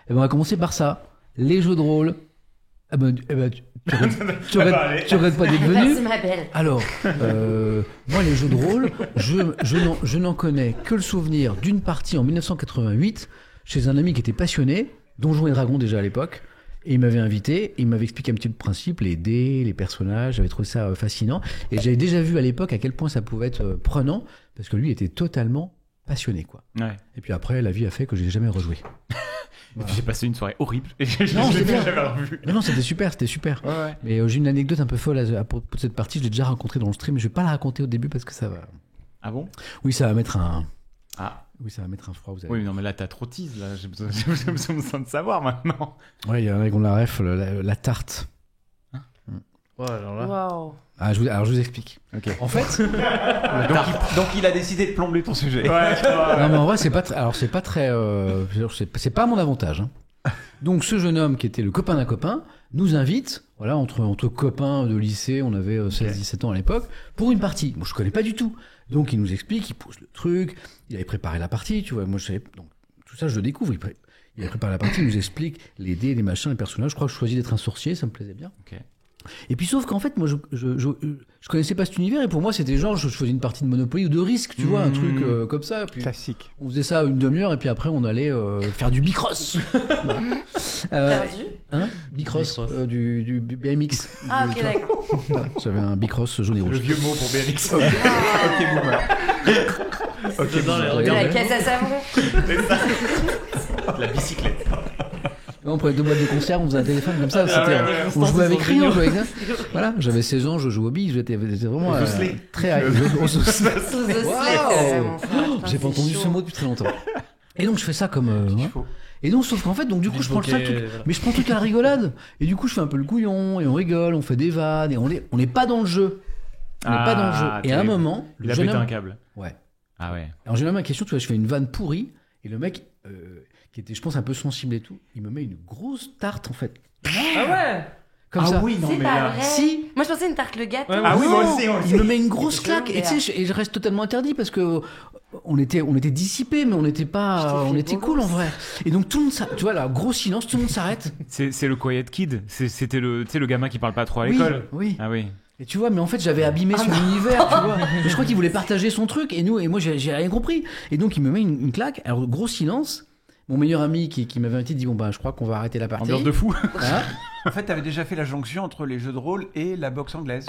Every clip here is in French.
Et ben, on va commencer par ça. Les jeux de rôle. Ah ben, tu regrettes pas d'être venu. Vas-y, ma belle. Alors, moi, les jeux de rôle, je n'en connais que le souvenir d'une partie en 1988 chez un ami qui était passionné, Donjons et Dragons déjà à l'époque. Et il m'avait invité, il m'avait expliqué un petit peu le principe, les dés, les personnages, j'avais trouvé ça fascinant. Et j'avais déjà vu à l'époque à quel point ça pouvait être prenant, parce que lui était totalement passionné, quoi. Ouais. Et puis après, la vie a fait que j'ai jamais rejoué. Et puis j'ai passé une soirée horrible. Et Non, je l'ai bien. jamais revu. Non, c'était super. Ouais. Mais j'ai une anecdote un peu folle à propos de cette partie, je l'ai déjà racontée dans le stream, mais je vais pas la raconter au début parce que ça va... Ah bon? Oui, ça va mettre un... Ah. Oui, ça va mettre un froid, vous allez... Oui, mais non, mais là, t'as trop tease, là. J'ai besoin de savoir maintenant. Ouais, il y en a qui ont la ref, la tarte. Ouais, alors là. Waouh. Alors, je vous explique. Ok. En fait... Donc il a décidé de plomber ton sujet. Non, mais en vrai, c'est pas très... c'est pas à mon avantage. Hein. Donc, ce jeune homme qui était le copain d'un copain nous invite, voilà, entre copains de lycée, on avait 16-17 ans à l'époque, pour une partie. Moi, je connais pas du tout. Donc, il nous explique, il pose le truc, il avait préparé la partie, tu vois. Moi, je savais... Donc, tout ça, je le découvre. Il a préparé la partie, il nous explique les dés, les machins, les personnages. Je crois que je choisis d'être un sorcier, ça me plaisait bien. Ok. Et puis sauf qu'en fait, moi, je connaissais pas cet univers et pour moi, c'était genre, je faisais une partie de Monopoly ou de Risk, tu vois, un truc comme ça. Puis Classique. on faisait ça une demi-heure et puis après, on allait faire du bicross. Perdu. Hein, bicross, Bicross. du BMX. Ah, ok, d'accord. Voilà, j'avais un bicross jaune et Le rouge. vieux mot pour BMX. Ok, boomer. Dedans, les De regards. la caisse à savon. La bicyclette. On prenait 2 boîtes de conserve, on faisait un téléphone comme ça. Ah ouais, C'était, ouais, on jouait avec c'est rien, on trop jouait avec ça. Voilà, j'avais 16 ans, je jouais aux billes, j'étais vraiment Au osselet. très au osselet. Sous osselet, c'est vraiment fort. Putain, J'ai pas c'est entendu chaud. ce mot depuis très longtemps. Et donc je fais ça comme ouais. Et donc sauf qu'en fait donc du coup je prends ça le truc, voilà. mais je prends tout à la rigolade. Et du coup je fais un peu le couillon et on rigole, on fait des vannes et on n'est pas dans le jeu. On n'est pas dans le jeu. Et à un moment, Il le a jeune pété homme, un câble. ouais. Ah ouais. Alors j'ai même ma question, tu vois, je fais une vanne pourrie et le mec qui était je pense un peu sensible et tout, il me met une grosse tarte en fait. Ah ouais. Comme ça. oui, non, C'est mais pas là. vrai. Si. Moi, je pensais une tarte le gâteau. Ouais, Ah oui, moi Non, aussi, moi aussi. il me met une grosse C'est claque et tu sais, super. et je reste totalement interdit parce que on était dissipés mais on n'était pas, Je t'ai on fait était beau cool en gosse. vrai. Et donc tout le monde, tu vois là, gros silence, tout le monde s'arrête. C'est le Quiet Kid. C'était le gamin qui parle pas trop à Oui, l'école. oui. Ah oui. Et tu vois, mais en fait j'avais abîmé son univers, tu vois. Mais je crois qu'il voulait partager son truc et moi j'ai rien compris. Et donc il me met une claque. Alors gros silence. Mon meilleur ami qui m'avait invité dit bon bah je crois qu'on va arrêter la partie. Ambiance de fou. Hein En fait, t'avais déjà fait la jonction entre les jeux de rôle et la boxe anglaise.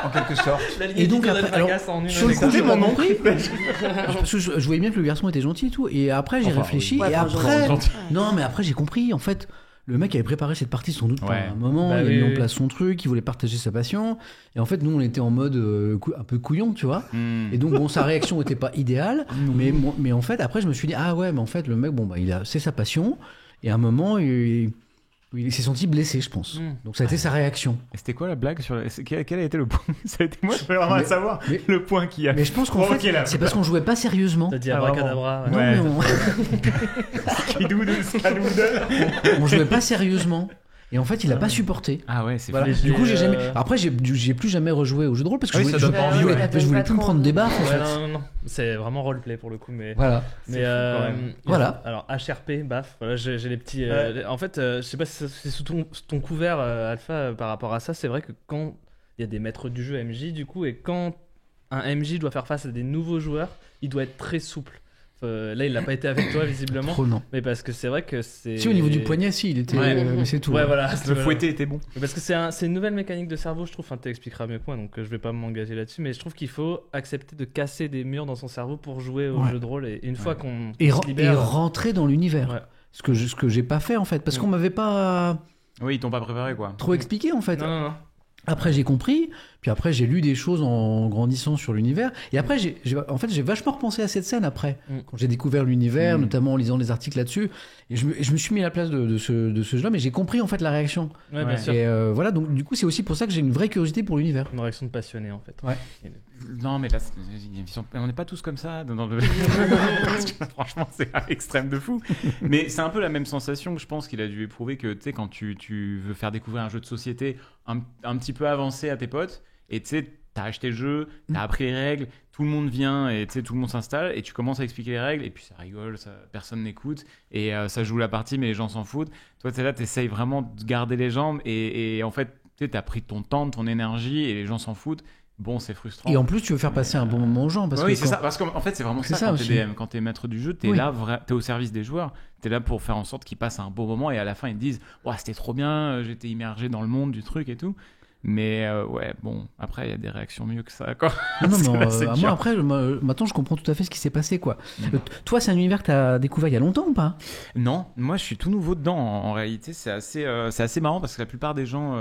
En quelque sorte. Et donc après, alors, en une sur le coup, année. j'ai pas compris. Parce que je voyais bien que le garçon était gentil et tout. Et après, j'ai Enfin, réfléchi. ouais, et enfin, après, gentil. non, mais après, j'ai compris. En fait, le mec avait préparé cette partie sans doute pendant Ouais. un moment. Bah il a oui, mis en oui. place son truc. Il voulait partager sa passion. Et en fait, nous, on était en mode un peu couillon, tu vois. Hmm. Et donc, bon, sa réaction n'était pas idéale. Mais en fait, après, je me suis dit, ah ouais, mais en fait, le mec, bon, bah, c'est sa passion. Et à un moment, il s'est senti blessé, je pense. Donc, ça a été sa réaction. Et c'était quoi la blague sur quel a été le point? Ça a été moi, je veux vraiment Mais- savoir mais- le point qui a. Mais je pense qu'en provoqué fait, la- c'est parce qu'on jouait pas sérieusement. T'as dit Ah, abracadabra. Non, Ouais. mais Skidoodle, skadoodle. on jouait pas sérieusement. Et en fait, il a pas supporté. Ah ouais, c'est Voilà. Mais Du coup, j'ai j'ai, jamais. Après, j'ai plus jamais rejoué au jeu de rôle parce que Oui, je ça voulais, donne pas envie, je voulais- ouais. je voulais Pas plus me trop. prendre des baffes en Ouais, fait. non. C'est vraiment roleplay pour le coup, mais. Voilà. Mais fou, quand même. Voilà. Alors HRP, baf. Voilà, j'ai les petits. En fait, je sais pas si c'est sous ton couvert Alpha par rapport à ça. C'est vrai que quand il y a des maîtres du jeu MJ du coup et quand un MJ doit faire face à des nouveaux joueurs, il doit être très souple. Là, il n'a pas été avec toi visiblement. Trop non. Mais parce que c'est vrai que c'est. Si au niveau du poignet, si, il était. Ouais. Mais c'est tout. Ouais, hein. voilà. Le fouetté était bon. Mais parce que c'est une nouvelle mécanique de cerveau, je trouve. Enfin, tu expliqueras mieux que moi, donc je vais pas m'engager là-dessus. Mais je trouve qu'il faut accepter de casser des murs dans son cerveau pour jouer au Ouais. jeu de rôle. Et une fois qu'on Et, se et libère. rentrer dans l'univers. Ouais. Ce que j'ai pas fait en fait, parce qu'on m'avait pas Oui, ils t'ont pas préparé quoi. trop expliqué en fait. Non. Après j'ai compris, puis après j'ai lu des choses en grandissant sur l'univers, et après en fait j'ai vachement repensé à cette scène après, quand j'ai découvert l'univers, notamment en lisant des articles là-dessus, et je me suis mis à la place de ce jeu-là, mais j'ai compris en fait la réaction. Ouais, bien Ouais. sûr. Et voilà, donc du coup c'est aussi pour ça que j'ai une vraie curiosité pour l'univers. Une réaction de passionné en fait. Ouais. Non, mais là, on n'est pas tous comme ça dans le. Parce que, franchement, c'est à l'extrême de fou. Mais c'est un peu la même sensation que je pense qu'il a dû éprouver que, tu sais, quand tu veux faire découvrir un jeu de société un petit peu avancé à tes potes, et tu sais, t'as acheté le jeu, t'as appris les règles, tout le monde vient et tu sais, tout le monde s'installe et tu commences à expliquer les règles et puis ça rigole, personne n'écoute et ça joue la partie mais les gens s'en foutent. Toi, t'es là, t'essayes vraiment de garder les jambes et en fait, tu sais, t'as pris ton temps, ton énergie et les gens s'en foutent. Bon, c'est frustrant. Et en plus, tu veux faire passer un bon moment aux gens. Parce oui, que c'est ça. Parce qu'en fait, c'est vraiment C'est ça, ça quand aussi. t'es DM. Quand t'es maître du jeu, t'es Oui. là, t'es au service des joueurs. T'es là pour faire en sorte qu'ils passent un bon moment et à la fin, ils te disent « Ouah, c'était trop bien, j'étais immergé dans le monde du truc et tout. » Mais ouais, bon, après, il y a des réactions mieux que ça, quoi. Non, Parce que mais là, c'est dur. moi, après, maintenant, je comprends tout à fait ce qui s'est passé, quoi. Mm. Toi, c'est un univers que t'as découvert il y a longtemps ou pas? Non, moi je suis tout nouveau dedans. En réalité, c'est assez marrant parce que la plupart des gens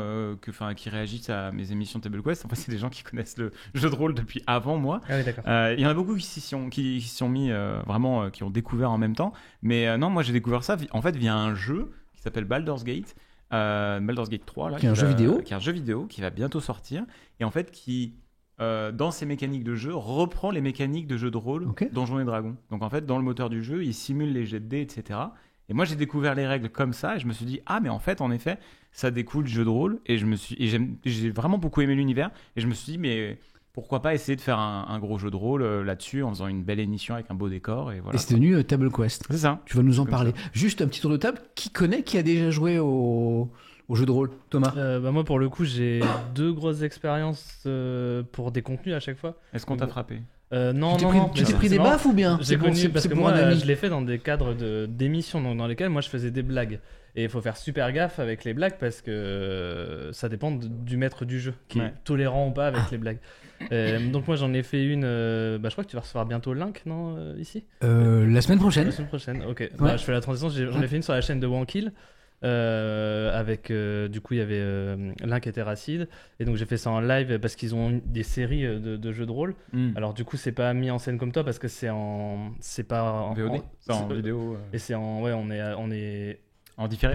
qui réagissent à mes émissions Table Quest, en fait, c'est des gens qui connaissent le jeu de rôle depuis avant moi. Ah oui, d'accord. Il y en a beaucoup qui s'y sont mis vraiment, qui ont découvert en même temps. Mais non, moi j'ai découvert ça en fait via un jeu qui s'appelle Baldur's Gate. Baldur's Gate 3, là, Qui est un jeu vidéo. qui est un jeu vidéo qui va bientôt sortir et en fait qui dans ses mécaniques de jeu reprend les mécaniques de jeu de rôle Ok. Donjons et Dragons. Donc en fait dans le moteur du jeu il simule les jets de dés, etc. Et moi j'ai découvert les règles comme ça et je me suis dit ah mais en fait en effet ça découle du jeu de rôle et j'ai vraiment beaucoup aimé l'univers et je me suis dit mais pourquoi pas essayer de faire un gros jeu de rôle là-dessus en faisant une belle émission avec un beau décor et voilà. Et c'est devenu Table Quest. C'est ça. Tu vas nous en Comme parler. Juste un petit tour de table. Qui a déjà joué au jeu de rôle? Thomas? Moi, pour le coup, j'ai 2 grosses expériences pour des contenus à chaque fois. Est-ce qu'on t'a frappé? Non, Tu non, t'es non. pris, tu t'es mais pris c'est des marrant. baffes ou bien? J'ai connu parce que pour moi, un ami. je l'ai fait dans des cadres d'émissions dans lesquels moi je faisais des blagues. Et il faut faire super gaffe avec les blagues parce que ça dépend du maître du jeu qui Ouais. est tolérant ou pas avec les blagues. Donc moi j'en ai fait une. Je crois que tu vas recevoir bientôt le link, non, ici La semaine prochaine. La semaine prochaine. Ok. Bah, je fais la transition. J'en ai fait une sur la chaîne de Wankill. Avec du coup il y avait Link et Terracide et donc j'ai fait ça en live parce qu'ils ont des séries de jeux de rôle. Alors du coup c'est pas mis en scène comme toi parce que c'est pas en VOD C'est en vidéo et c'est en ouais on est en différé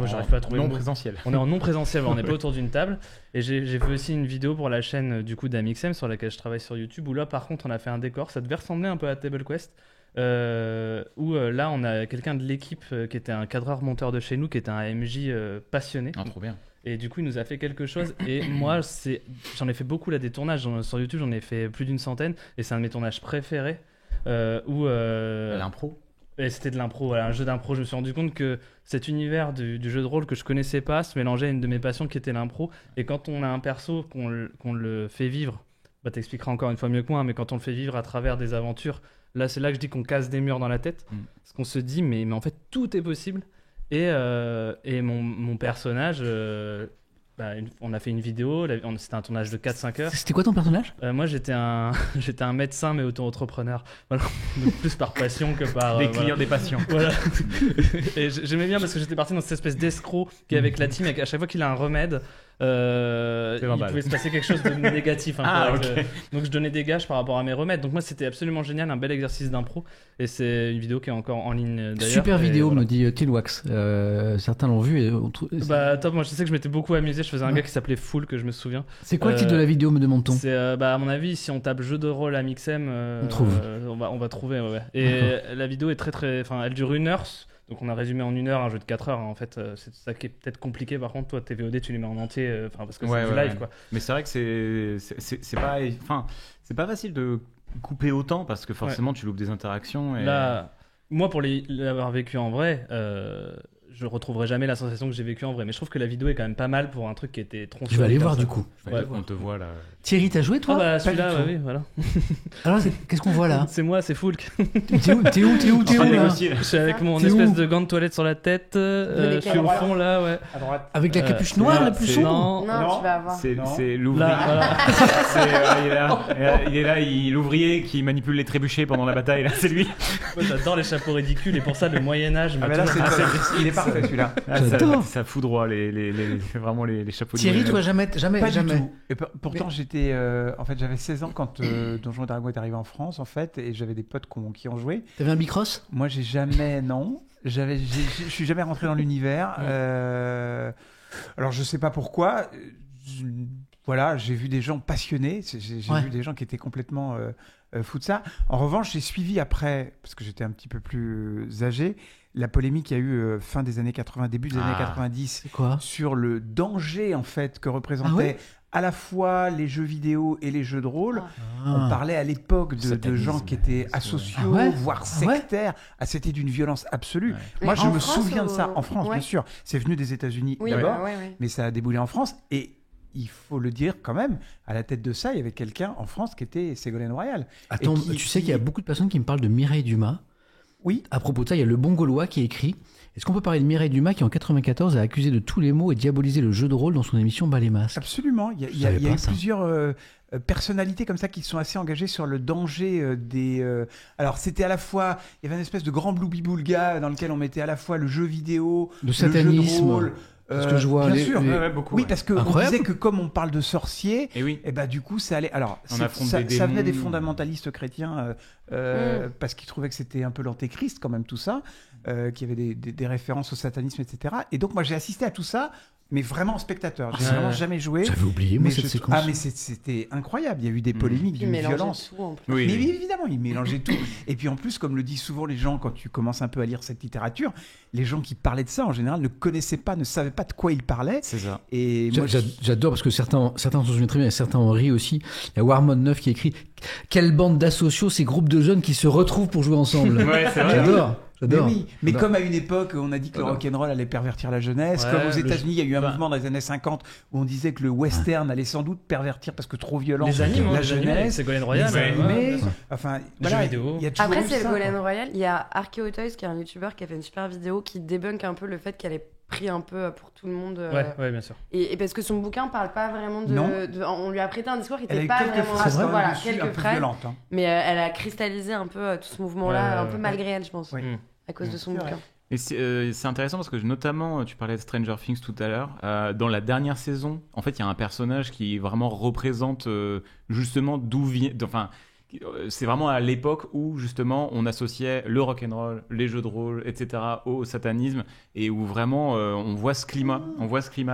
j'arrive pas à trouver le non mot. présentiel. On est en non présentiel, on n'est pas autour d'une table. Et j'ai fait aussi une vidéo pour la chaîne du coup d'Amixem sur laquelle je travaille sur YouTube où là par contre on a fait un décor, ça devait ressembler un peu à Table Quest. Où là on a quelqu'un de l'équipe qui était un cadreur monteur de chez nous qui était un MJ passionné Ah, trop bien. et du coup il nous a fait quelque chose et moi j'en ai fait beaucoup là des tournages sur YouTube, j'en ai fait plus d'une centaine et c'est un de mes tournages préférés où L'impro. et c'était de l'impro, voilà, un jeu d'impro. Je me suis rendu compte que cet univers du jeu de rôle que je connaissais pas se mélangeait à une de mes passions qui était l'impro. Et quand on a un perso, qu'on le fait vivre, bah t'expliqueras encore une fois mieux que moi, mais quand on le fait vivre à travers des aventures, là c'est là que je dis qu'on casse des murs dans la tête. Parce qu'on se dit, mais en fait tout est possible. Et mon personnage, on a fait une vidéo, c'était un tournage de 4-5 heures. C'était quoi ton personnage? Moi j'étais un médecin mais auto-entrepreneur. Voilà. Donc, plus par passion que par... Des voilà. clients, des patients. Voilà. Et j'aimais bien parce que j'étais parti dans cette espèce d'escroc qui est avec la team et qu'à chaque fois qu'il a un remède, il 20 balles. pouvait se passer quelque chose de négatif. Un peu Ah, avec ok. donc je donnais des gages par rapport à mes remèdes. Donc moi c'était absolument génial, un bel exercice d'impro. Et c'est une vidéo qui est encore en ligne d'ailleurs. Super Et vidéo, voilà. me dit Tilwax. Certains l'ont vu. Et Bah top, moi je sais que je m'étais beaucoup amusé. Je faisais un gars qui s'appelait Full que je me souviens. c'est quoi le titre de la vidéo, me demande-t-on? C'est à mon avis, si on tape jeu de rôle à Mixem, On trouve. on va trouver. Ouais. Et la vidéo est très, enfin, elle dure 1 heure. Donc on a résumé en 1 heure un jeu de 4 heures. En fait, c'est ça qui est peut-être compliqué. Par contre, toi, tes VOD, tu les mets en entier, parce que Ouais, c'est du ouais, live, ouais. quoi. Mais c'est vrai que c'est pas facile de couper autant parce que forcément tu loupes des interactions. Et... Là, moi, pour l'avoir vécu en vrai, je retrouverai jamais la sensation que j'ai vécue en vrai. Mais je trouve que la vidéo est quand même pas mal pour un truc qui était tronçonné. Je vais aller comme voir ça. du coup. Ouais. on te voit là. Thierry, t'as joué Ah toi? bah Pas celui-là, du tout. oui, voilà. Alors, qu'est-ce qu'on voit là? C'est moi, c'est Foulk. T'es où En train de là? négocier. Je suis avec mon T'es espèce où de gant de toilette sur la tête. Je suis au fond là, ouais. À droite. Avec la Euh, capuche noire, la plus c'est- sombre? Non, Non, tu vas avoir. C'est Non. l'ouvrier. là, voilà. Il est là, l'ouvrier qui manipule les trébuchets pendant la bataille. Là, c'est lui. Moi, j'adore les chapeaux ridicules et pour ça, le Moyen-Âge Ah m'a bah là, toujours- il est parfait celui-là. J'adore. Ça foudroie vraiment les chapeaux. de Thierry, Moyen-Âge. toi, jamais. Pas du tout. Et pourtant, j'étais, en fait, j'avais 16 ans quand Donjons et Dragons est arrivé en France, en fait, et j'avais des potes qui ont joué. T'avais un bicross? Moi, j'ai jamais, non. Je suis jamais rentré dans l'univers. Alors, je sais pas pourquoi. Voilà, j'ai vu des gens passionnés. J'ai Ouais. vu des gens qui étaient complètement fous de ça. En revanche, j'ai suivi après, parce que j'étais un petit peu plus âgé, la polémique qu'il y a eu fin des années 80, début des années 90 C'est quoi? sur le danger en fait que représentait Ah ouais à la fois les jeux vidéo et les jeux de rôle. Ah. On parlait à l'époque de Satanisme. gens qui étaient asociaux, Ah ouais voire Ah ouais sectaires. Ah, c'était d'une violence absolue. Mais Moi, je en me France souviens de ou- ça en France, Ouais. bien sûr. C'est venu des États-Unis Oui, d'abord, ouais. mais ça a déboulé en France. Et il faut le dire quand même, à la tête de ça, il y avait quelqu'un en France qui était Ségolène Royal. Attends, Et qui- tu sais qu'il y a beaucoup de personnes qui me parlent de Mireille Dumas. Oui. À propos de ça, il y a Le Bon Gaulois qui écrit Est-ce qu'on peut parler de Mireille Dumas qui, en 94, a accusé de tous les maux et diabolisé le jeu de rôle dans son émission Bas les masques? Absolument. Il y a, Je il y a- savais il y a pas eu ça. plusieurs personnalités comme ça qui sont assez engagées sur le danger des. Alors, c'était à la fois. Il y avait une espèce de grand bloubi-boulga dans lequel on mettait à la fois le jeu vidéo, Le le jeu de satanisme. rôle. Parce que je vois bien les- sûr. les- beaucoup. Oui, parce qu'on Incroyable. disait que comme on parle de sorciers, Et oui. et bah du coup ça allait. Alors On c'est- affronte ça, des ça venait des démons. fondamentalistes chrétiens parce qu'ils trouvaient que c'était un peu l'antéchrist quand même tout ça, qu'il y avait des références au satanisme, etc. Et donc moi j'ai assisté à tout ça, mais vraiment en spectateur. J'ai Ouais. vraiment jamais joué. J'avais oublié, moi, Mais cette je- séquence. Ah mais c'était incroyable. Il y a eu des polémiques Il d'une mélangeait violence. tout en plus. Oui, Mais oui. évidemment, il mélangeait tout. Et puis en plus, comme le disent souvent les gens quand tu commences un peu à lire cette littérature, les gens qui parlaient de ça en général ne connaissaient pas, ne savaient pas de quoi ils parlaient. C'est ça. Et moi, J'adore parce que certains s'en souviennent très bien et certains en rient aussi. Il y a Warmon 9 qui écrit Quelle bande d'asociaux, ces groupes de jeunes qui se retrouvent pour jouer ensemble. Ouais, c'est vrai. J'adore. Mais J'adore. oui, mais J'adore. comme à une époque, on a dit que le J'adore. rock'n'roll allait pervertir la jeunesse, Ouais, comme aux le- États-Unis, il y a eu un bah. mouvement dans les années 50 où on disait que le western allait sans doute pervertir parce que trop violent Les animes, la les animés, jeunesse. Ségolène Royal. les animés, bien sûr. enfin, Les voilà, jeux vidéo. il y a toujours Après, eu c'est ça, Ségolène quoi. Royal. Il y a Archeotoys qui est un youtubeur qui a fait une super vidéo qui débunk un peu le fait qu'elle ait pris un peu pour tout le monde. Ouais, bien sûr. Et parce que son bouquin parle pas vraiment Non. On lui a prêté un discours qui Elle a était eu pas quelques vraiment. phrases quand même Voilà, dessus, quelques un peu phrases. violentes. Hein. Mais elle a cristallisé un peu tout ce mouvement-là, Ouais, un ouais, peu ouais. malgré elle, je pense, Oui. à cause de son C'est bouquin. vrai. Et c'est intéressant parce que notamment, tu parlais de Stranger Things tout à l'heure. Dans la dernière saison, en fait, il y a un personnage qui vraiment représente justement d'où vient. Enfin, c'est vraiment à l'époque où justement on associait le rock'n'roll, les jeux de rôle, etc. au satanisme et où vraiment on voit ce climat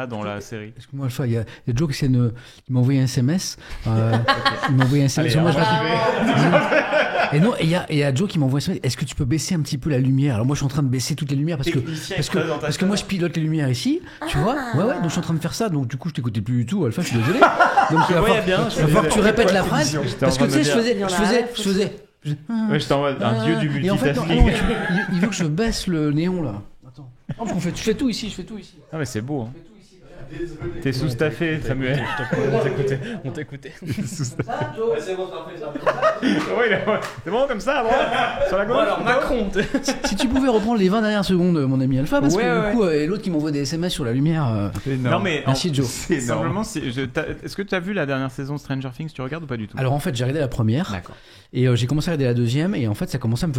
dans la série. Excuse-moi, Alpha, il y a Joe qui m'a envoyé un SMS. Il m'a envoyé un SMS. Allez, Moi, je on va raconte- Et non, et il y a Joe qui m'envoie un SMS. Est-ce que tu peux baisser un petit peu la lumière? Alors moi, je suis en train de baisser toutes les lumières parce que moi, je pilote les lumières ici, tu vois. Ouais, donc je suis en train de faire ça. Donc du coup, je t'écoutais plus du tout, Alpha. Je suis désolé. Donc il va voyais falloir- bien, il va falloir que tu répètes la phrase parce que tu sais, je faisais. Il y en a rien à foutre. Ouais, je t'envoie un dieu du Et en fait, non, multitasking. il veut que je baisse le néon là. Attends. Non, parce qu'on fait, je fais tout ici, je fais tout ici. Ah mais c'est beau. Hein. T'es sous-staffé, Samuel. On t'écoutait. Ouais, c'est bon comme ça, à droite, sur la gauche. Alors, Macron. Si tu pouvais reprendre les 20 dernières secondes, mon ami Alpha, parce Ouais, que ouais. du coup, et l'autre qui m'envoie des SMS sur la lumière. Non mais Merci, Joe. C'est énorme. simplement, est-ce que tu as vu la dernière saison de Stranger Things? Tu regardes ou pas du tout? Alors en fait, j'ai regardé la première D'accord. et j'ai commencé à regarder la deuxième et en fait, ça commençait à me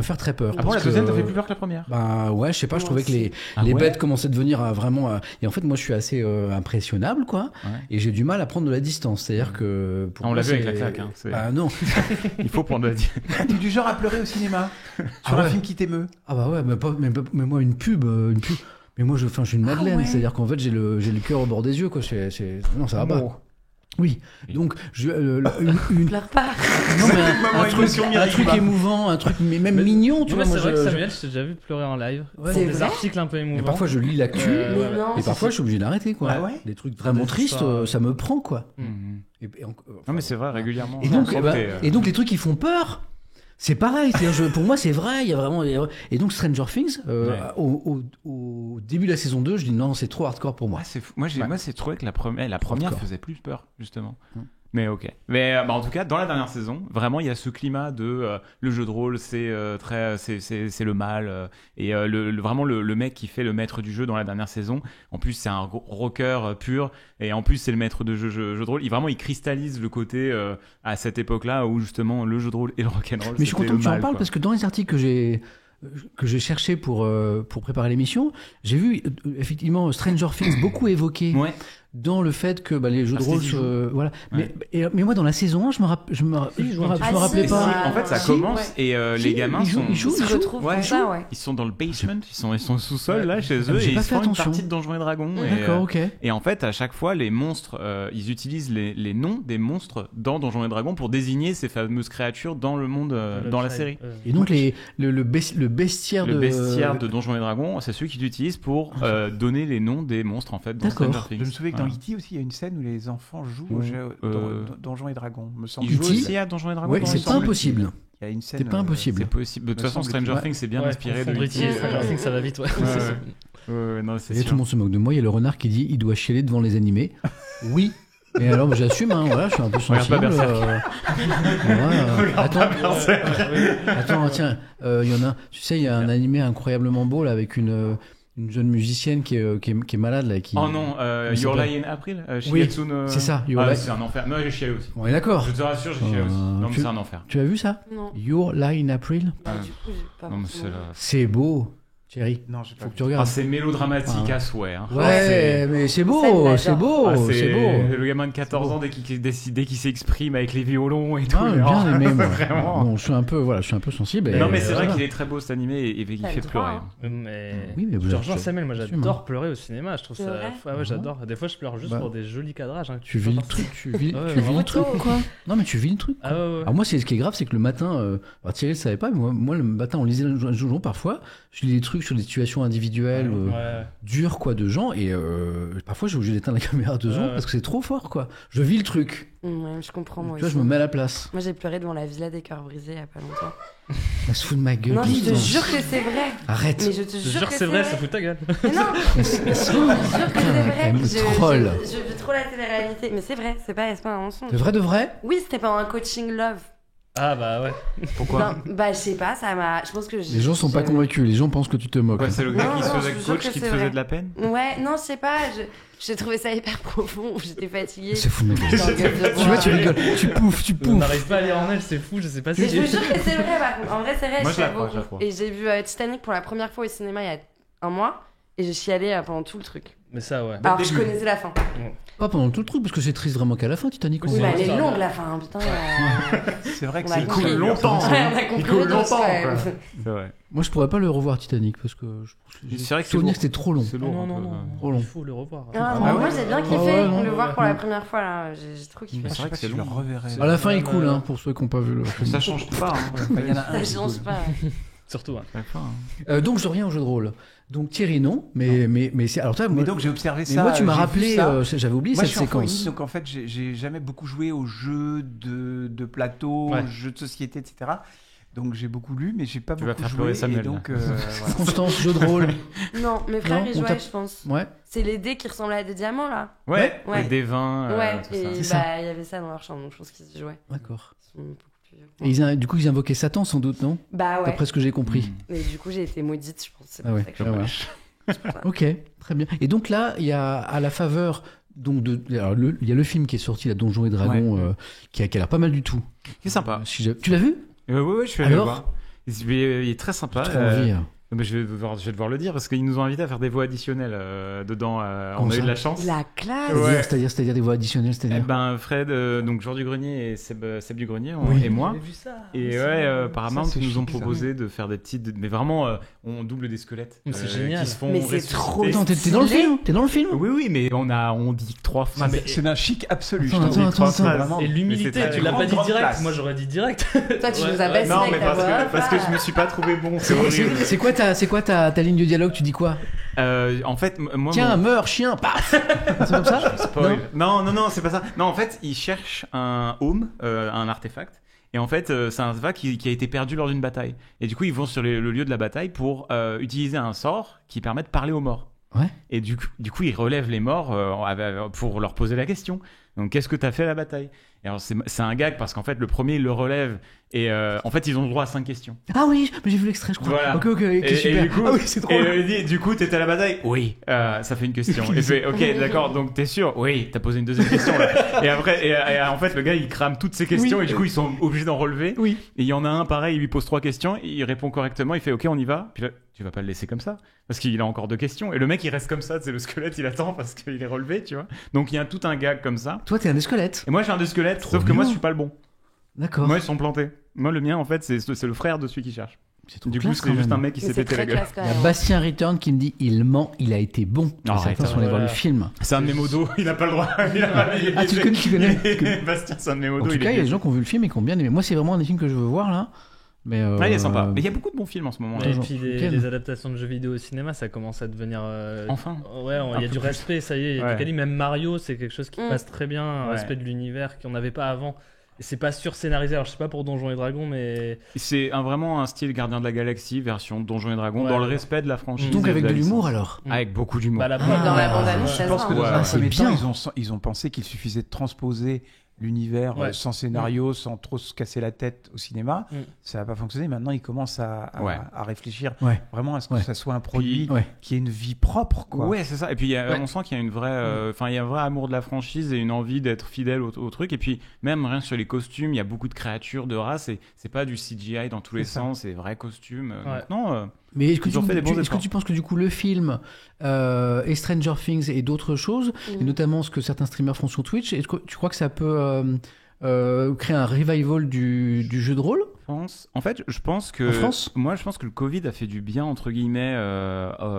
faire très peur. Ah bon, la Parce que, deuxième t'as fait plus peur que la première? Bah ouais, je sais pas, je trouvais que les ouais bêtes commençaient à devenir vraiment. Et en fait, moi, je suis assez impressionnable, quoi. Ouais. Et j'ai du mal à prendre de la distance. C'est-à-dire que. Pour Ah, on moi, l'a vu avec c'est- la claque, hein, c'est- Ah non. Il faut prendre la dire. T'es du genre à pleurer au cinéma sur Ah un ouais. film qui t'émeut. Ah bah ouais, mais moi, une pub. Mais moi, je suis une madeleine. ouais. C'est-à-dire qu'en fait, j'ai le cœur au bord des yeux, quoi. Non, ça va pas. Oui, donc Pleure pas. non, mais Maman, émotion un truc Miriam. émouvant, un truc même mignon, tu vois. C'est moi, vrai que je- Samuel, je t'ai déjà vu pleurer en live. Ouais. C'est Des vrai articles un peu Et émouvants. parfois je lis l'actu Mais non. et parfois je suis obligé d'arrêter quoi. Ah ouais Des trucs vraiment Des tristes, histoires. ça me prend quoi. Mhm. Enfin, Non mais c'est vrai, régulièrement. et donc, on sent eh ben, que t'es, et donc les trucs qui font peur, c'est pareil. Pour moi c'est vrai, il y a vraiment. Et donc Stranger Things, au début de la saison 2, je dis non, c'est trop hardcore pour moi. Ah, c'est fou. Moi, c'est trouvé que la première Hardcore. faisait plus peur, justement. Hmm. Mais ok. Mais en tout cas, dans la dernière saison, vraiment, il y a ce climat de le jeu de rôle, c'est c'est le mal. Et vraiment, le mec qui fait le maître du jeu dans la dernière saison, en plus, c'est un rocker pur. Et en plus, c'est le maître de jeu de rôle. Il cristallise le côté à cette époque-là où justement le jeu de rôle et le rock'n'roll. Mais je suis content que tu en parles parce que dans les articles que j'ai cherché pour préparer l'émission, j'ai vu effectivement Stranger Things beaucoup évoqué. Ouais. Dans le fait que les jeux de c'est rôle, qu'ils jouent. voilà. Ouais. Mais moi, dans la saison 1, je me rappelais si, pas. si. En fait, ça Si, commence et Si, les gamins ils jouent- sont. ils jouent. Ils se retrouvent Ouais. comme ça, ouais. Ils sont dans le basement, ils sont au sous-sol là chez Ah, eux j'ai et pas ils fait font une attention. partie de Donjons et Dragons. D'accord, ok. Et en fait, à chaque fois, les monstres, ils utilisent les noms des monstres dans Donjons et Dragons pour désigner ces fameuses créatures dans le monde, dans la série. Et donc le bestiaire Le de bestiaire de Donjons et Dragons, c'est celui qu'ils utilisent pour donner les noms des monstres en fait dans D'accord. Stranger Things. Je me souviens que Dans E.T. aussi, il y a une scène où les enfants jouent au jeu Donjons et Dragons, me semble. Il joue E.T. aussi à Donjons et Dragons. Ouais, dans c'est le pas semble. impossible. Il y a une scène. C'est pas impossible. C'est possible. De toute Me façon, semble-t-il. Stranger Ouais. Things c'est bien inspiré de Fondre E.T. E.T., Stranger Things, ça va vite, ouais. Non, c'est Et tout sûr. le monde se moque de moi. Il y a le renard qui dit il doit chialer devant les animés. Oui. Et alors, bah, j'assume, hein, voilà, je suis un peu Regarde sensible. pas Berserk. Attends, tiens, il y en a. Tu sais, il y a un animé incroyablement beau là avec une jeune musicienne qui est malade là. Qui... Oh non, Comment ça Your s'appelle Lie in April Oui, Shigetsu no- c'est ça, Your Ah, Lie. c'est un enfer. Non, j'ai chialé aussi. On est d'accord. Je te rassure, j'ai chialé aussi. Non, mais tu- c'est un enfer. Tu as vu ça? Non. Your Lie in April? Bah, du coup, j'ai pas Non, mais forcément- C'est beau, Thierry. Non, j'ai pas Faut que vu. tu Ah, regardes. c'est mélodramatique Ah. à souhait. Hein. Ouais, mais c'est Ça, il beau, l'adore. c'est beau, Ah, c'est beau. Le gamin de 14 ans, dès qu'il s'exprime avec les violons et tout. Ah, j'ai genre, bien aimé, moi. Vraiment. Bon, je suis un peu sensible. Non, et mais c'est vrai voilà. qu'il est très beau cet animé et il T'as fait le pleurer. droit, Mais... Oui, mais Je vous te rejoins, Samuel, moi Absolument. j'adore pleurer au cinéma, je trouve C'est ça. vrai Ouais, ouais, j'adore. Des fois je pleure juste Bah. pour des jolis cadrages. Hein, que Tu peux vis pas le truc, tu vis Ouais, le vraiment. truc, quoi. Non, mais tu vis le truc. Ah ouais, ouais. Alors moi, c'est ce qui est grave, c'est que le matin, alors Thierry ne savait pas, mais moi, le matin, on lisait le journal parfois, je lis des trucs sur des situations individuelles Ouais. dures, quoi, de gens, et parfois j'ai obligé d'éteindre la caméra 2 secondes Ouais. parce que c'est trop fort, quoi. Je vis le truc. Ouais, je comprends, moi Tu vois, aussi. je me mets à la place. Moi, j'ai pleuré devant la Villa des Cœurs Brisés il y a pas longtemps. Elle se fout de ma gueule. Non, je te putain. jure que c'est vrai. Arrête. Mais je te Je jure jure que c'est vrai, ça fout ta gueule. Mais non, je te jure que c'est vrai. Elle me troll. Je vis trop la télé-réalité. Mais c'est vrai, c'est pas un mensonge. De vrai, de vrai? Oui, c'était pendant un coaching love. Ah bah ouais. Pourquoi Non, bah, je sais pas, ça m'a. Je pense que Les gens sont pas convaincus, les gens pensent que tu te moques. Ouais, c'est le gars Non, qui se non, faisait je vous jure coach que qui te c'est faisait vrai. de la peine. Ouais, non, je sais pas. J'ai trouvé ça hyper profond. J'étais fatiguée. C'est fou de ma gueule. J'étais en gueule de Tu vois, bois. tu rigoles, tu pouffes, tu On pouffes. n'arrive pas à lire en elle, c'est fou, je sais pas si. Mais je vous jure que c'est vrai, par contre. En vrai, c'est vrai, Moi, je je la chiale crois, je la beaucoup. crois. Et j'ai vu Titanic pour la première fois au cinéma il y a un mois. Et j'ai chialé pendant tout le truc. Mais ça, ouais. Alors que je connaissais la fin. Pas pendant tout le truc, parce que c'est triste vraiment qu'à la fin, Titanic. Oui, on mais voit. elle est ça, longue ouais. la fin, putain. C'est vrai que On a c'est compris. cool. longtemps. Ouais, on a compris. Il coule le dos, longtemps, ouais. quoi. C'est vrai. Moi, je pourrais pas le revoir Titanic parce que je pense que j'ai C'est vrai que c'est souvenir lourd. que c'était trop long. C'est Non, lourd. non, un non, peu, non. Trop long. Il faut le revoir. Ah, Ah moi ouais. j'ai bien Ah kiffé ouais, non, le voir ouais. pour la première fois là, j'ai trop kiffé. C'est vrai que c'est je le long. reverrai. À la fin, il Même, coule, hein, pour ceux qui n'ont pas vu le film. Ça change pas. hein. Il y en a un Ça qui change coule. pas. Surtout, ouais. À la fin, hein. Donc, je reviens au jeu de rôle. Donc, Thierry, non, mais c'est. Alors, toi, Mais moi, donc j'ai observé mais ça. moi, tu m'as j'ai vu rappelé, ça. j'avais oublié Moi, cette je suis enfant séquence. unique, donc en fait, j'ai jamais beaucoup joué aux jeux de plateau, Ouais. aux jeux de société, etc. Donc j'ai beaucoup lu, mais j'ai pas Tu vas beaucoup faire joué. pleurer Samuel, Et donc, là. voilà. Constance, jeu de rôle. Non, mes frères Non, ils on jouaient tape- je pense. Ouais. C'est les dés qui ressemblaient à des diamants là. Ouais, Ouais. des vins. Ouais, tout et ça. C'est ça. bah il y avait ça dans leur chambre donc je pense qu'ils y jouaient. D'accord. Ils sont beaucoup plus vieux. que Et moi. du coup, ils invoquaient Satan, sans doute, non? Bah ouais. D'après ce que j'ai compris. Mm. Et du coup j'ai été maudite je pense. C'est Ah pour ouais. ça que je Ah ouais. c'est pour ça. Ok, très bien. Et donc là, il y a à la faveur. Donc alors, il y a le film qui est sorti, la Donjons et Dragons, qui a l'air pas mal du tout. C'est sympa. Tu l'as vu? Ouais, je suis allé le Alors voir. Il est très sympa. J'ai trop envie. Mais je vais devoir le dire parce qu'ils nous ont invités à faire des voix additionnelles dedans. On Comment a eu ça de la chance. La classe. Ouais. C'est-à-dire des voix additionnelles, Eh c'est-à-dire. ben Fred, donc Jean du Grenier et Seb du Grenier Oui. et moi. J'ai vu ça. Et C'est ouais, vrai. Paramount Ça, c'est nous ont chic, ça. proposé de faire des petites, mais vraiment, on double des squelettes. Mais c'est génial. Qui se font Mais c'est ressusciter. trop Attends, t'es dans le film? T'es dans le film? Oui, mais on dit 3 fois. C'est d'un chic absolu. Attends, je trouve. attends. Vraiment. Et Mais l'humilité, c'est tu une l'as pas dit grande direct, place. moi j'aurais dit direct. Toi tu Ouais, nous as ouais. bassiné Non, avec mais ta voix. parce que je me suis pas trouvé bon. C'est horrible. C'est quoi ta ligne de dialogue? Tu dis quoi? En fait, moi. Tiens, mon- meurs, chien, paf! C'est comme ça? Spoil. Non, c'est pas ça. Non, en fait, ils cherchent un home, un artefact. Et en fait, c'est un artefact qui a été perdu lors d'une bataille. Et du coup, ils vont sur le lieu de la bataille pour utiliser un sort qui permet de parler aux morts. Ouais. Et du coup, ils relèvent les morts pour leur poser la question. Donc, qu'est-ce que t'as fait à la bataille? Et alors, c'est un gag parce qu'en fait, le premier, il le relève. Et en fait, ils ont le droit à 5 questions. Ah oui, mais j'ai vu l'extrait, je crois. Voilà. Ok, Et super. du coup, Ah oui, c'est drôle. Et il dit, du coup, t'étais à la bataille? Oui. Ça fait une question. Et je fais, ok, d'accord, donc t'es sûr? Oui. T'as posé une deuxième question, là. Et après, et en fait, le gars, il crame toutes ses questions Oui. et du coup, ils sont obligés d'en relever. Oui. Et il y en a un, pareil, il lui pose 3 questions, il répond correctement, il fait, ok, on y va. Puis là, tu vas pas le laisser comme ça. Parce qu'il a encore 2 questions. Et le mec, il reste comme ça, c'est le squelette, il attend parce qu'il est relevé, tu vois. Donc, il y a tout un gag comme ça. Toi, t'es un des squelettes. Et moi, j'ai un 2 squelettes, Trop sauf que moi, bien. je suis pas le bon. D'accord. Moi, ils sont plantés. Moi, le mien, en fait, c'est le frère de celui qui cherche. C'est trop Du coup, classe, c'est quand juste même. un mec qui Mais s'est c'est pété la très gueule. classe quand Il y a même. Bastien Return qui me dit il ment, il a été bon. Non, Certains arrête, sont allés voir voilà. le film. C'est un de mes modos, il n'a pas le droit. Ah, tu connais Bastien, c'est un de mes En modos. tout cas, il y a des gens qui ont vu le film et qui ont bien aimé. Moi, c'est vraiment un des films que je veux voir là. Mais Ouais, il est sympa. Mais il y a beaucoup de bons films en ce moment. Et Là. Toujours. puis Lequel les adaptations de jeux vidéo au cinéma, ça commence à devenir. Enfin. Ouais, il y a du respect, ça y est, il y a Ouais. du quali. Même Mario, c'est quelque chose qui Mm. passe très bien, un Ouais. respect de l'univers qu'on n'avait pas avant. Et c'est pas sur-scénarisé, alors je sais pas pour Donjons et Dragons, mais. C'est vraiment un style Gardien de la Galaxie, version Donjons et Dragons, Ouais, dans le ouais. respect de la franchise. Donc et avec la de l'humour licence. alors. Avec beaucoup d'humour. Bah, la Dans la bande-annonce, Je ça pense se que voit. dans Ouais, un c'est premier temps, bien. ils ont pensé qu'il suffisait de transposer l'univers Ouais. sans scénario, sans trop se casser la tête au cinéma. Mm. Ça n'a pas fonctionné. Maintenant, ils commencent à Ouais. réfléchir Ouais. vraiment à ce que Ouais. ça soit un produit Ouais. qui ait une vie propre. Quoi. Ouais, c'est ça. Et puis Ouais. on sent qu'il y a une vraie, il y a un vrai amour de la franchise et une envie d'être fidèle au truc. Et puis même rien que sur les costumes, il y a beaucoup de créatures, de races. Et c'est pas du CGI dans tous les C'est ça. sens, c'est vrais costumes. Ouais. Donc non. Mais est-ce que, Ils ont fait des bons est-ce que efforts. tu penses que du coup le film et Stranger Things et d'autres choses, et notamment ce que certains streamers font sur Twitch, est-ce que tu crois que ça peut créer un revival du jeu de rôle En fait, je pense que En France moi, je pense que le Covid a fait du bien entre guillemets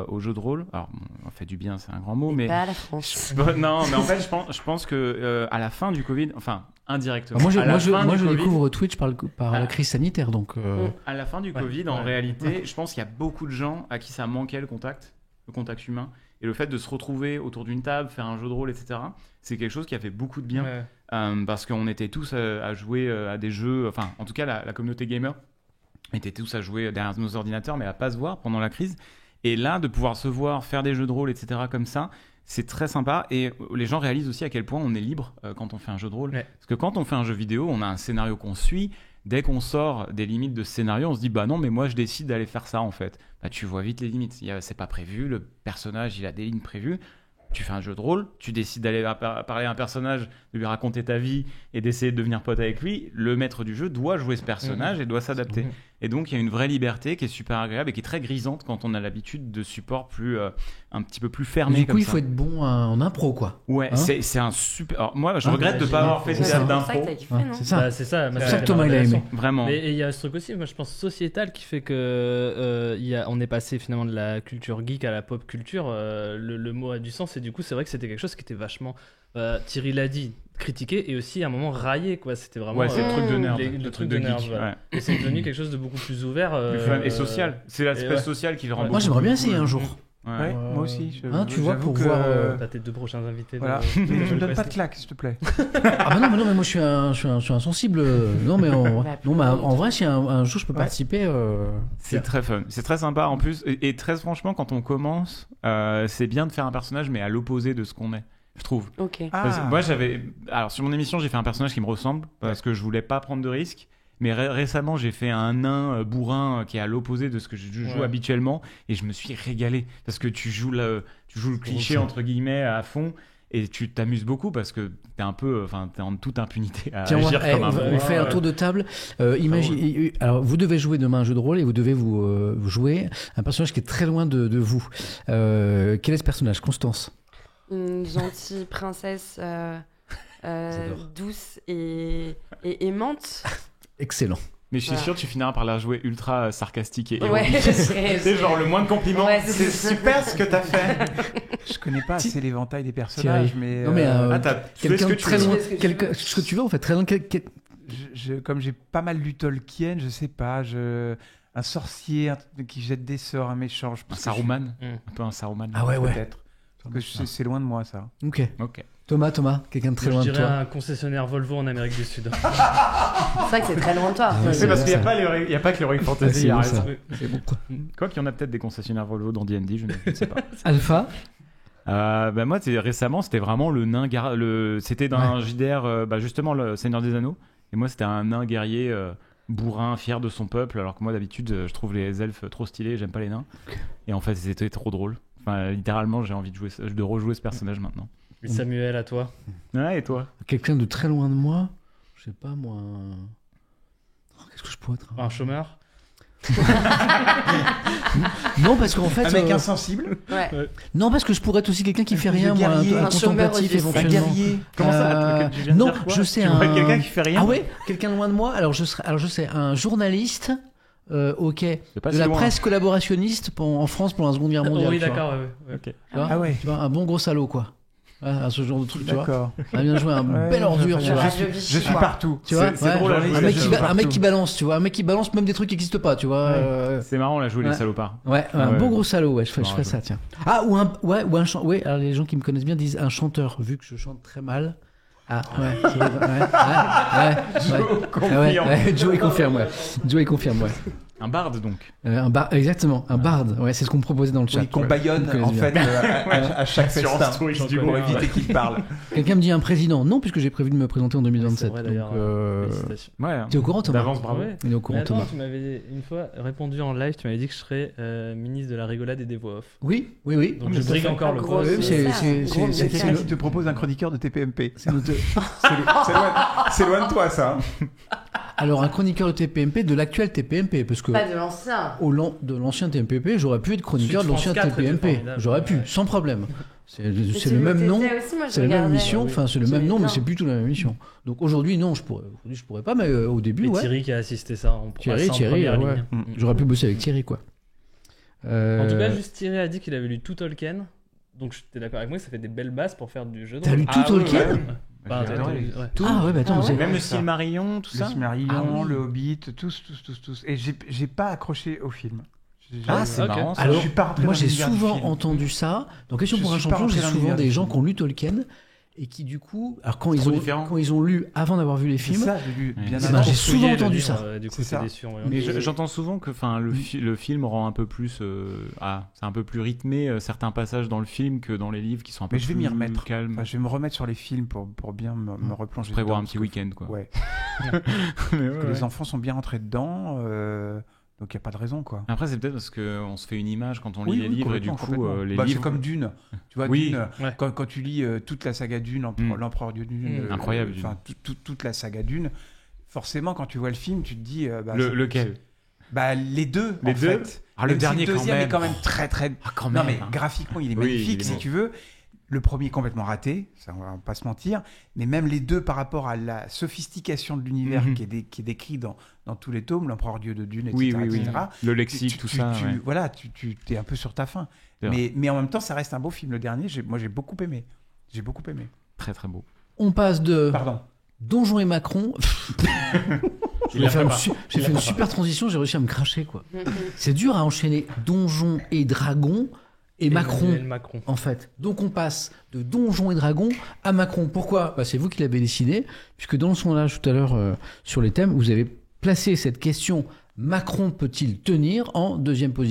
au jeu de rôle. Alors, bon, fait du bien, c'est un grand mot, mais Pas à la France. non, mais en fait, je pense que à la fin du Covid, enfin indirectement. Moi, à la fin moi, du je Covid- découvre Twitch par la crise sanitaire, donc À la fin du Covid, en réalité, je pense qu'il y a beaucoup de gens à qui ça manquait le contact humain. Et le fait de se retrouver autour d'une table, faire un jeu de rôle, etc., c'est quelque chose qui a fait beaucoup de bien. Ouais. Parce qu'on était tous à jouer à des jeux, enfin, en tout cas, la communauté gamer était tous à jouer derrière nos ordinateurs, mais à pas se voir pendant la crise. Et là, de pouvoir se voir, faire des jeux de rôle, etc., comme ça, c'est très sympa. Et les gens réalisent aussi à quel point on est libre quand on fait un jeu de rôle. Ouais. Parce que quand on fait un jeu vidéo, on a un scénario qu'on suit. Dès qu'on sort des limites de ce scénario, on se dit bah non, mais moi je décide d'aller faire ça en fait. Bah tu vois vite les limites. C'est pas prévu, le personnage il a des lignes prévues. Tu fais un jeu de rôle, tu décides d'aller parler à un personnage, de lui raconter ta vie et d'essayer de devenir pote avec lui. Le maître du jeu doit jouer ce personnage et doit s'adapter. Et donc il y a une vraie liberté qui est super agréable et qui est très grisante quand on a l'habitude de supports un petit peu plus fermés du coup comme il ça. faut être bon en impro quoi. Ouais, Hein c'est un super. Alors, moi je Hein regrette de ne pas avoir fait de C'est ça. théâtre C'est ça que d'impro. t'as kiffé, Ouais, non c'est ça. Bah, c'est ça, C'est pour ça que Thomas il a aimé. Vraiment. Mais il y a ce truc aussi, moi je pense sociétal qui fait que on est passé finalement de la culture geek à la pop culture. Le mot a du sens et du coup c'est vrai que c'était quelque chose qui était vachement. Thierry l'a dit, critiqué et aussi à un moment raillé quoi. C'était vraiment. Ouais, c'est le truc de nerd. le truc de geek. nerd, voilà. Ouais. Et c'est devenu quelque chose de beaucoup plus ouvert. Plus fun et social. C'est l'aspect ouais. social qui le rend Ouais. beaucoup Moi j'aimerais bien plus essayer cool. un jour. Ouais. Ouais, moi aussi. Hein, tu vois, j'avoue pour voir, T'as tes deux prochains invités. Voilà. de- Mais de tu me donnes Quest. pas de claque, s'il te plaît. Ah bah non, mais moi je suis un sensible. Non mais en vrai si un jour je peux Ouais. participer. C'est très fun, c'est très sympa en plus. Et très franchement, quand on commence, c'est bien de faire un personnage, mais à l'opposé de ce qu'on est, je trouve. Ok. Parce que moi, alors sur mon émission, j'ai fait un personnage qui me ressemble parce que je voulais pas prendre de risques. Mais récemment, j'ai fait un nain bourrin qui est à l'opposé de ce que je joue Ouais. habituellement, et je me suis régalé parce que tu joues le cliché entre guillemets à fond. Et tu t'amuses beaucoup parce que t'es un peu, t'es en toute impunité à Tiens, agir comme un on fait un tour de table. Alors, vous devez jouer demain un jeu de rôle et vous devez vous jouer un personnage qui est très loin de vous. Quel est ce personnage, Constance? Une gentille princesse J'adore. douce et aimante. Excellent. Mais je suis sûr que tu finiras par la jouer ultra sarcastique et Ouais, ironique. c'est C'est genre le moins de compliments. Ouais, c'est super ce que t'as fait. Je connais pas Si. assez l'éventail des personnages, mais, Non, mais, Tu fais ce Quelqu'un que de tu très veux. loin. Tu fais ce que tu veux. Ce que tu veux, en fait, très loin. comme j'ai pas mal lu Tolkien, je sais pas, un sorcier qui jette des sorts, un méchant. Je Un pense que Saruman. Mm. Un peu un Saruman. Ah ouais, ouais. Peut-être. Parce que c'est loin de moi, ça. Ok. Ok. Thomas, quelqu'un de très Moi, loin je de dirais toi. un concessionnaire Volvo en Amérique du Sud. C'est vrai que c'est très loin de toi. Ouais, C'est parce bon, qu'il n'y ça. a pas que l'Heroic Ah, Fantasy. c'est il a bon, raison. ça. C'est bon, quoi. Quoi qu'il y en a peut-être des concessionnaires Volvo dans D&D, je ne sais pas. Alpha. Moi, récemment, c'était vraiment le nain. C'était dans un JDR, justement, le Seigneur des Anneaux. Et moi, c'était un nain guerrier bourrin, fier de son peuple. Alors que moi, d'habitude, je trouve les elfes trop stylés. J'aime pas les nains. Et en fait, c'était trop drôle. Enfin, littéralement, j'ai envie de rejouer ce personnage maintenant. Et Samuel, à toi. Ouais, et toi? Quelqu'un de très loin de moi. Je sais pas, moi. Qu'est-ce que je pourrais être? Un chômeur. Non, parce qu'en fait. Un mec insensible. Ouais. Non, parce que je pourrais être aussi quelqu'un qui fait Un rien, moi, guerrier, un un chômeur contemplatif aussi, Un éventuellement. guerrier. Comment ça? Tu viens de Non, dire quoi? je sais Tu vois un. quelqu'un qui fait rien? Ah ouais, quelqu'un loin de moi. Alors je sais, un journaliste, ok, C'est pas de si la loin. presse collaborationniste en France pendant la Seconde Guerre mondiale. oui, tu vois. d'accord. Ouais. Tu vois, Ah ouais. tu vois, un bon gros salaud, quoi. à ce genre de truc, tu vois. D'accord. Ah, bien joué, un Ouais, bel ordure, je- tu vois. Radio Je Vichy, suis quoi. partout. Tu vois, C'est drôle à jouer, un mec, je suis un mec qui partout. balance, tu vois, un mec qui balance même des trucs qui n'existent pas, tu vois. C'est marrant, là, jouer les Ouais. salopards. Ouais, un Ouais. bon gros salaud, ouais, je Marrant, ferais ça, tiens. Ah, ou un chanteur, ouais, alors les gens qui me connaissent bien disent un chanteur, vu que je chante très mal. Ah, ouais, c'est vrai, Joe confirme, ouais. Joe confirme, ouais. Un barde, donc. Exactement, un barde, ouais, c'est ce qu'on me proposait dans le chat. Oui, qu'on ouais. baillonne, Vous me en connaissez fait, à chaque festin. Pour éviter qu'il parle. Quelqu'un me dit un président. Non, puisque j'ai prévu de me présenter en 2027. C'est vrai, d'ailleurs. donc, Félicitations. Ouais. t'es au courant, Thomas? D'avance, bravo. Ouais. Il est au Mais courant, attends, Thomas. tu m'avais une fois répondu en live, tu m'avais dit que je serais ministre de la rigolade et des voix off. Oui. Donc mais je ça brigue fait encore le gros poste. Oui, c'est ça, c'est gros Il y a message. quelqu'un qui te propose un chroniqueur de TPMP. c'est notre- C'est loin de toi, ça. Alors, un chroniqueur de TPMP de l'actuel TPMP, parce que Pas de l'ancien. de l'ancien TPMP, j'aurais pu être chroniqueur de Sud l'ancien France 4 était TPMP. formidable. J'aurais pu, Ouais. sans problème. C'est Mais le tu même nom. l'étais aussi, moi, je C'est la même regardais. mission, oui. enfin c'est le Tu même nom, mais l'étais. c'est plus tout la même mission. Donc aujourd'hui, non, je pourrais pas, mais au début, Et ouais. Thierry qui a assisté ça en Thierry, en Thierry, première ouais. ligne. J'aurais pu bosser avec Thierry, quoi. En tout cas, juste Thierry a dit qu'il avait lu tout Tolkien. Donc j'étais d'accord avec moi, ça fait des belles bases pour faire du jeu de T'as rôle. lu tout Tolkien ouais. Bah, J'ai t'as adoré. lu- ouais. Ah ouais, bah attends, Ah ouais. c'est- Même le ça. Silmarillion, tout Le ça. Silmarillion, Ah oui. le Hobbit, tous. Et j'ai pas accroché au film. Ah, c'est Ok. marrant. ça. Alors, je suis pas rentré moi dans j'ai l'univers du souvent film. entendu ça. Dans Question Je pour un suis pas champion, j'ai rentré dans souvent l'univers des du gens film. qui ont lu Tolkien et qui du coup, alors quand Trop différent. quand ils ont lu avant d'avoir vu les C'est films, ça, j'ai lu Ouais. bien C'est avant. ben, j'ai Pour souvent fouiller le entendu livre, ça. Du coup, C'est c'est ça. déçu. ouais. Mais j'entends souvent que le film rend un peu plus. C'est un peu plus rythmé certains passages dans le film que dans les livres qui sont un peu Mais je vais plus m'y remettre. calmes. Enfin, je vais me remettre sur les films pour bien me replonger. Prévoir dedans, un petit parce que- week-end, quoi. Ouais. Mais ouais, Que ouais. les enfants sont bien rentrés dedans, donc il n'y a pas de raison, quoi. Après, c'est peut-être parce qu'on se fait une image quand on Oui, lit les oui, livres et du complètement, coup, complètement. les Bah, livres. c'est comme Dune. Tu vois, Oui. Dune, Ouais. quand tu lis toute la saga Dune, l'Empereur de Dune, Incroyable, enfin toute la saga Dune, forcément, quand tu vois le film, tu te dis. Bah, Lequel Bah, les deux, Les en deux fait. Ah, le Même si dernier, quand deuxième même. est quand même très, très. Ah, quand Non, même. mais graphiquement, il est Oui, magnifique, il est si beau. tu veux. Le premier est complètement raté, ça, on va pas se mentir. Mais même les deux, par rapport à la sophistication de l'univers Mhm. qui est décrit dans tous les tomes, l'Empereur Dieu de Dune, etc. Oui, oui, oui. etc., Le lexique, tout ça. ouais. Voilà, tu es un peu sur ta faim. C'est vrai. Mais en même temps, ça reste un beau film. Le dernier, moi, j'ai beaucoup aimé. J'ai beaucoup aimé. Très, très beau. on passe de Pardon. Donjon et Macron. J'ai fait une super transition, j'ai réussi à me cracher, quoi. C'est dur à enchaîner Donjon et Dragon et Macron. Emmanuel Macron. En fait. Donc on passe de Donjon et Dragon à Macron. Pourquoi ? Bah, c'est vous qui l'avez décidé, puisque dans le sondage tout à l'heure sur les thèmes, vous avez placé cette question Macron peut-il tenir en deuxième position.